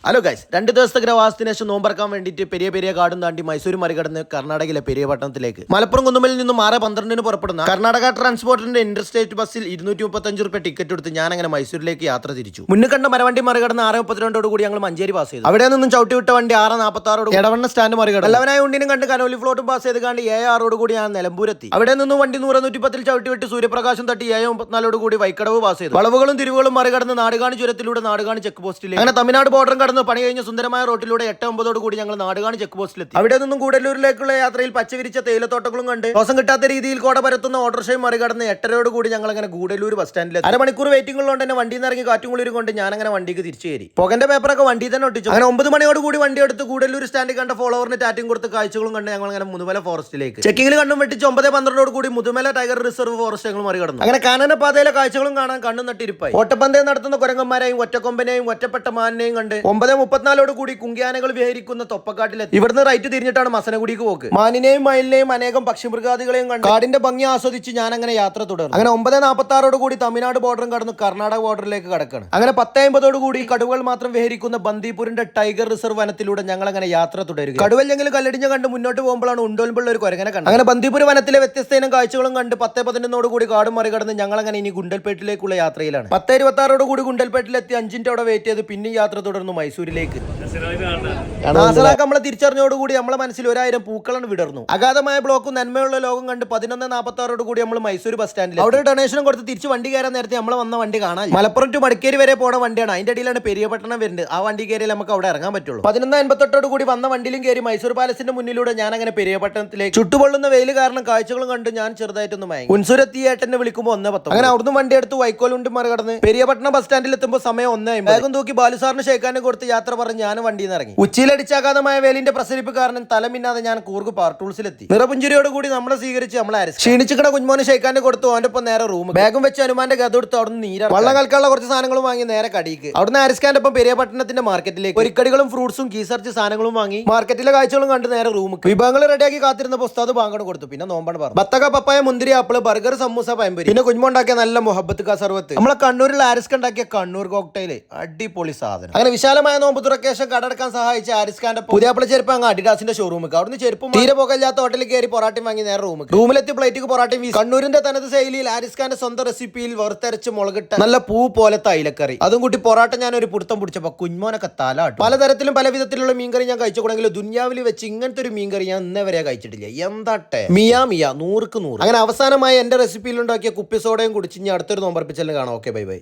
Hello guys, 2 ദിവസത്തെ ഗ്രഹവാസത്തിന് ശേഷം നോമ്പറക്കാൻ വേണ്ടിയിട്ട് പെരിയ കാടും താണ്ടി മൈസൂർ മറികടന്ന് കർണാടകയിലെ പെരിയ പട്ടണത്തിലേക്ക് മലപ്പുറം കുന്നുമലിൽ നിന്നും 6:12 പുറപ്പെടുന്ന കർണാടക ട്രാൻസ്പോർട്ടിന്റെ ഇന്റർസ്റ്റേറ്റ് ബസ്സിൽ 235 രൂപ ടിക്കറ്റ് എടുത്ത് ഞാൻ അങ്ങനെ മൈസൂരിലേക്ക് യാത്ര തിരിച്ചു. മുന്നിൽ കണ്ട മരവണ്ടി മറികടന്ന് 6:32 കൂടി ഞങ്ങൾ മഞ്ചേരി പാസ് ചെയ്തു. അവിടെ നിന്നും ചവിട്ടി വിട്ട വണ്ടി 6:46 എടവണ്ണ സ്റ്റാൻഡ് മറികടന്നു. എല്ലാവനായ ഉണ്ടിനും കണ്ട് കനോലി ഫ്ലോട്ടും പാസ് ചെയ്ത് കണ്ട് 7:06 കൂടി ഞാൻ നിലമ്പൂരെത്തി. അവിടെ നിന്നും വണ്ടി 100-110 ചവിട്ടി വിട്ട് സൂര്യപ്രകാശം തട്ടി 7:34 കൂടി വൈക്കടവ് പാസ് ചെയ്തു. വളവുകളും തിരിവുകളും മറികടന്ന് നാടുകാണി ചുരത്തിലൂടെ നാടുകാണി ചെക്ക് പോസ്റ്റിലേക്ക് അങ്ങനെ തമിഴ്നാട് ബോർഡറും കടന്ന് പണി കഴിഞ്ഞ സുന്ദരമായ റോട്ടിലൂടെ 8:09 കൂടി ഞങ്ങൾ നാടുകാണി ചെക്ക് പോസ്റ്റിലെത്തി. അവിടെ നിന്നും കൂടല്ലൂരിലേക്കുള്ള യാത്രയിൽ പച്ചവിരിച്ച തേയിലത്തോട്ടങ്ങളും കണ്ട് ശ്വാസം കിട്ടാത്ത രീതിയിൽ കോട പരത്തുന്ന ഓട്ടോറിക്ഷയും മറികടന്ന് 8:30 കൂടി ഞങ്ങൾ അങ്ങനെ ഗൂഡല്ലൂർ ബസ് സ്റ്റാൻഡിലെത്തി. അരമണിക്കൂർ വെയിറ്റിംഗ് ഉള്ളതുകൊണ്ട് തന്നെ വണ്ടിയിൽ നിന്ന് ഇറങ്ങി കാറ്റും കുളിരും കൊണ്ട് ഞാൻ അങ്ങനെ വണ്ടിക്ക് തിരിച്ചു കയറി. പുകന്റെ പേപ്പറൊക്കെ വണ്ടി തന്നെ ഒട്ടിച്ചു. അങ്ങനെ 9 മണിയോട് കൂടി വണ്ടി എടുത്ത് ഗൂഡല്ലൂർ സ്റ്റാൻഡിൽ കണ്ട ഫോളോവറിന് ടാറ്റും കൊടുത്ത് കാഴ്ചകളും കണ്ട് ഞങ്ങൾ അങ്ങനെ മുതുമല ഫോറസ്റ്റിലേക്ക് ചെക്കിങ്ങിൽ കണ്ണും വെട്ടിച്ച് 9:12 കൂടി മുതുമല ടൈഗർ റിസർവ് ഫോറസ്റ്റ് ഞങ്ങൾ മറികടന്നു. അങ്ങനെ കാനന പാതയിലെ കാഴ്ചകളും കാണാൻ കണ്ണും നട്ടിരിപ്പായി. ഓട്ടപ്പന്തയം നടത്തുന്ന കുരങ്ങന്മാരെയും ഒറ്റക്കൊമ്പനെയും ഒറ്റപ്പെട്ട മാനിനെയും കണ്ട് 9:34 കൂടി കുങ്കിയാനകൾ വിഹരിക്കുന്ന തൊപ്പക്കാട്ടിലെത്തി. ഇവിടുന്ന് റൈറ്റ് തിരിഞ്ഞിട്ടാണ് മസനഗുഡിക്ക് പോക്ക്. മാനിനെയും മയിലിനെയും അനേകം പക്ഷിമൃഗാദികളെയും കണ്ട് കാടിന്റെ ഭംഗി ആസ്വദിച്ച് ഞാൻ അങ്ങനെ യാത്ര തുടർന്നു. അങ്ങനെ 9:46 കൂടി തമിഴ്നാട് ബോർഡറും കടന്ന് കർണാടക ബോർഡറിലേക്ക് കടക്കാണ്. അങ്ങനെ 10:50 കൂടി കടുവകൾ മാത്രം വിഹരിക്കുന്ന ബന്ദിപൂരിന്റെ ടൈഗർ റിസർവ് വനത്തിലൂടെ ഞങ്ങൾ അങ്ങനെ യാത്ര തുടരുക. കടുവല്ലെങ്കിലും കല്ലടിഞ്ഞ കണ്ട് മുന്നോട്ട് പോകുമ്പോഴാണ് ഉണ്ടോൽമ്പുള്ള ഒരു കുരങ്ങനെ കണ്ടത്. അങ്ങനെ ബന്ദിപൂർ വനത്തിലെ വ്യത്യസ്ത ഇനം കാഴ്ചകളും കണ്ട് 10:11 കൂടി കാടും മറികടന്ന് ഞങ്ങൾ അങ്ങനെ ഇനി ഗുണ്ടൽപേട്ടിലേക്കുള്ള യാത്രയിലാണ്. 10:26 കൂടി ഗുണ്ടൽപേട്ടിലെത്തി 5 മിനിറ്റ് അവിടെ വെയിറ്റ് ചെയ്ത് പിന്നെ യാത്ര തുടർന്നു മൈസൂരിലേക്ക്. നമ്മളെ തിരിച്ചറിഞ്ഞോടുകൂടി നമ്മളെ മനസ്സിൽ 1000 പൂക്കളാണ് വിടർന്നു. അഗാധമായ ബ്ലോക്കും നന്മയുള്ള ലോകം കണ്ട് 11:46 കൂടി നമ്മൾ മൈസൂർ ബസ് സ്റ്റാൻഡിൽ അവിടെ ഡൊണേഷനും കൊടുത്ത് തിരിച്ച് വണ്ടി കയറാൻ നേരത്തെ നമ്മൾ വന്ന വണ്ടി കാണാൻ മലപ്പുറം ടു മടിക്കേരി വരെ പോണ വണ്ടിയാണ്. അതിന്റെ അടിയിലാണ് പെരിയപട്ടണം വരുന്നത്. ആ വണ്ടി കയറിയാൽ നമുക്ക് അവിടെ ഇറങ്ങാൻ പറ്റുള്ളൂ. 11:58 കൂടി വന്ന വണ്ടിയിലും കയറി മൈസൂർ പാലസിന്റെ മുന്നിലൂടെ ഞാൻ അങ്ങനെ പെരിയപട്ടണത്തിലേക്ക് ചുട്ടുപൊള്ളുന്ന വെയിൽ കാരണം കാഴ്ചകളും കണ്ട് ഞാൻ ചെറുതായിട്ടൊന്ന് മയങ്ങി. ഉൻസുരെത്തി ഏട്ടനെ വിളിക്കുമ്പോൾ 1:10. അങ്ങനെ അവിടുന്ന് വണ്ടി എടുത്ത് വൈക്കോലുണ്ട് മറികടന്ന് പെരിയപട്ടണം ബസ് സ്റ്റാൻഡിൽ എത്തുമ്പോൾ സമയം 1:50. വേഗം തൂക്കി ബാലുസാറിന് ഷേക്കാനും കൊടുത്ത് യാത്ര പറഞ്ഞ് ഞാൻ വണ്ടിയിൽ നിന്ന് ഇറങ്ങി. ഉച്ചയിലടിച്ചാകാതമായ വേലിന്റെ പ്രസരിപ്പ് കാരണം തലമിന്നാതെ ഞാൻ കൂർഗ് പാർട്ടൂൾസിലെത്തി. നിറപുഞ്ചിരിയോട് കൂടി നമ്മളെ സ്വീകരിച്ച് നമ്മളെ ക്ഷീണിച്ചിക്കണ കുഞ്ഞുമോന് ഷെയ്ക്കാന്റെ കൊടുത്തു. അവന്റെ ഒപ്പം നേരെ റൂം ബാഗും വെച്ച് ഹനുമാന്റെ ഗത എടുത്ത് അവിടുന്ന് നീരാ വെള്ളം കൽക്കാനുള്ള കുറച്ച് സാധനങ്ങളും വാങ്ങി നേരെ കടിക്ക്. അവിടുന്ന് ആരിസ്കാന്റെ ഒപ്പം പെരിയപട്ടണത്തിന്റെ മാർക്കറ്റിലേക്ക് ഒരിക്കടികളും ഫ്രൂട്ട്സും കീസർച്ച് സാധനങ്ങളും വാങ്ങി മാർക്കറ്റിലെ കാഴ്ചകളും കണ്ട് നേരെ റൂം വിഭവങ്ങൾ റെഡിയാക്കി കാത്തിരുന്ന പുസ്തകം ബാങ്കണം കൊടുത്തു. പിന്നെ നോമ്പാണ് പറഞ്ഞു ബത്തക്ക പപ്പായ മുന്തിരി ആപ്പിള് ബർഗർ സമൂസ പയമ്പരി പിന്നെ കുഞ്ഞുമോണ്ടാക്കിയ നല്ല മുഹബത്ത് കാ സർവത്ത് നമ്മളെ കണ്ണൂരിൽ ആരിസ്ക ഉണ്ടാക്കിയ കണ്ണൂർ കോക്ടൈല് അടിപൊളി സാധനം. അങ്ങനെ വിശാലമായ നോമ്പ് തുറക്കേശം കടടക്കാൻ സഹായിച്ച ആരിസ്കാന്റെ പുതിയാപ്പിള ചെരുപ്പ് അങ്ങ് അഡിഡാസിന്റെ ഷോറൂമിൽ അവിടുന്ന് ചെരുപ്പും തീരെ പോകല്ലാത്ത ഹോട്ടലിൽ കയറി പൊറാട്ടയും വാങ്ങി നേരെ റൂമിലെത്തി പ്ലേറ്റിക്ക് പൊറാട്ടയും വീശി കണ്ണൂരിന്റെ തനത് ശൈലിയിൽ ആരിസ്കാന്റെ സ്വന്തം റെസിപ്പിയിൽ വെറുത്തരച്ച് മുളകിട്ട നല്ല പൂ പോലത്തെ അയിലക്കറി അതും കൂട്ടി പൊറാട്ട ഞാൻ ഒരു പുടുത്തം പിടിച്ചപ്പോ കുഞ്ഞുമോനൊക്കെ തലാട്ടു. പലതരത്തിലും പല വിധത്തിലുള്ള മീൻകറി ഞാൻ കഴിച്ചുകൂടെങ്കിലും ദുനിയാവിൽ വെച്ച് ഇങ്ങനത്തെ ഒരു മീൻകറി ഞാൻ ഇന്നേ വരെ കഴിച്ചിട്ടില്ല. എന്താട്ടെ മിയാ 100ക്ക് 100. അങ്ങനെ അവസാനമായി എന്റെ റെസിപ്പിയിൽ ഉണ്ടാക്കിയ കുപ്പി സോഡയും കുടിച്ച് ഞാൻ അടുത്തൊരു നോമ്പർപ്പിച്ചാലും കാണാം. Okay, by.